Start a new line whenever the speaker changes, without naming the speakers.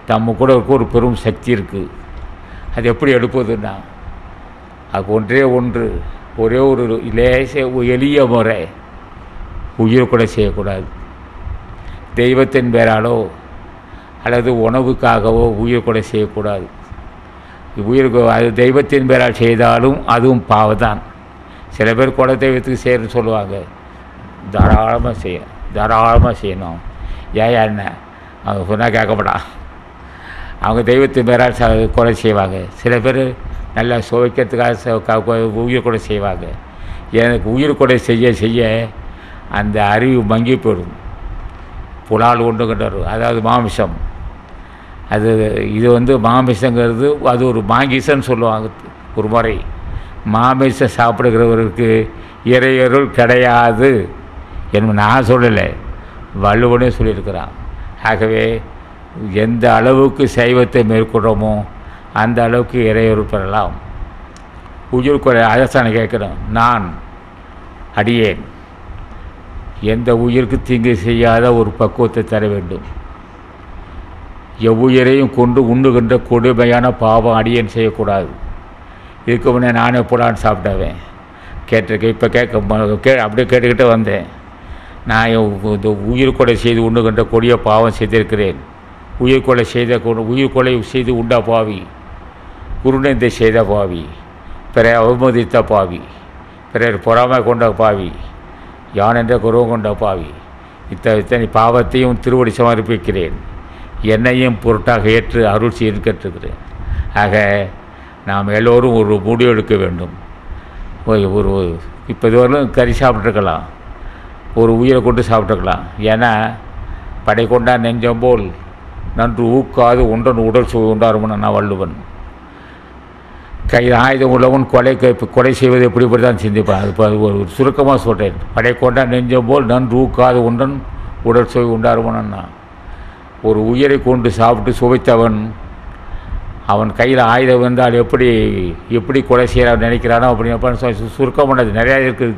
நம்ம கூட இருக்க ஒரு பெரும் சக்தி இருக்குது. அது எப்படி எடுப்பதுன்னா, அது ஒன்றே ஒன்று, ஒரே ஒரு எளிய முறை, உயிர் கூட செய்யக்கூடாது. தெய்வத்தின் பேராலோ அல்லது உணவுக்காகவோ உயிர் கூட செய்யக்கூடாது. உயிருக்கு அது தெய்வத்தின் பேரால் செய்தாலும் அதுவும் பாவம்தான். சில பேர் குல தெய்வத்துக்கு செய்யணும்னு சொல்லுவாங்க. தாராளமாக செய்யணும். ஏன் என்ன அவங்க சொன்னால் கேட்கப்படான். அவங்க தெய்வத்தின் பேரால் கொலை செய்வாங்க. சில பேர் நல்லா சுவைக்கிறதுக்காக உயிர் கொலை செய்வாங்க. எனக்கு உயிர் கொலை செய்ய செய்ய அந்த அறிவு மங்கி போயிடும். புலால் ஒன்று கண்டரும், அதாவது மாமிசம். இது மாமிசங்கிறது அது ஒரு மாங்கிசன்னு சொல்லுவாங்க. ஒரு முறை மாமிசம் சாப்பிடுகிறவருக்கு இறையருள் கிடையாது என்று நான் சொல்லலை, வள்ளுவனே சொல்லியிருக்கிறான். ஆகவே எந்த அளவுக்கு சைவத்தை மேற்கொள்கிறோமோ அந்த அளவுக்கு இறையருள் பெறலாம். உயிர் கொலை அரசாணை கேட்குறோம். நான் அடியேன் எந்த உயிருக்கு தீங்கு செய்யாத ஒரு பக்குவத்தை தர வேண்டும். எவ்வுயிரையும் கொண்டு உண்ணுகின்ற கொடுமையான பாவம் அடியேன் செய்யக்கூடாது. இதுக்கு முன்னே நானே புலான்னு சாப்பிட்டவேன் கேட்டிருக்கேன். இப்போ அப்படியே கேட்டுக்கிட்டே வந்தேன். நான் இந்த உயிர் கொலை செய்து உண்ணுகின்ற கொடிய பாவம் செய்திருக்கிறேன். உயிர் கொலை செய்து உண்டா பாவி, குருநெந்தை செய்த பாவி, பிறரை அவமதித்த பாவி, பிறர் பொறாமை கொண்ட பாவி, யான் என்ற குருவம் கொண்ட பாவி, இத்தனை பாவத்தையும் திருவடி சமர்ப்பிக்கிறேன். என்னையும் பொருட்டாக ஏற்று அருள் செய்து கேட்டிருக்கிறேன். ஆக நாம் எல்லோரும் ஒரு முடிவு எடுக்க வேண்டும். ஒரு இப்போ இதுவரையிலும் கறி சாப்பிட்ருக்கலாம், ஒரு உயிரை கொண்டு சாப்பிட்ருக்கலாம். ஏன்னா படை கொண்டா நெஞ்சம் போல் நன்று ஊக்காது ஒன்றன் உடல் சுவை உண்டாருமன் நான் வள்ளுவன். ஆயுதம் உள்ளவன் கொலை செய்வது எப்படி தான் சிந்திப்பான். அது ஒரு சுருக்கமாக சொல்கிறேன். படை கொண்டா நெஞ்சம் போல் நன்று ஊக்காது ஒன்றன் உடல் சுவை உண்டாருமன்னா, ஒரு உயிரை கொண்டு சாப்பிட்டு சுவைத்தவன் அவன் கையில் ஆயுதம் வந்தால் எப்படி கொலை செய்கிறான் நினைக்கிறானோ அப்படி சுருக்கம் பண்ணது நிறையா இருக்குது.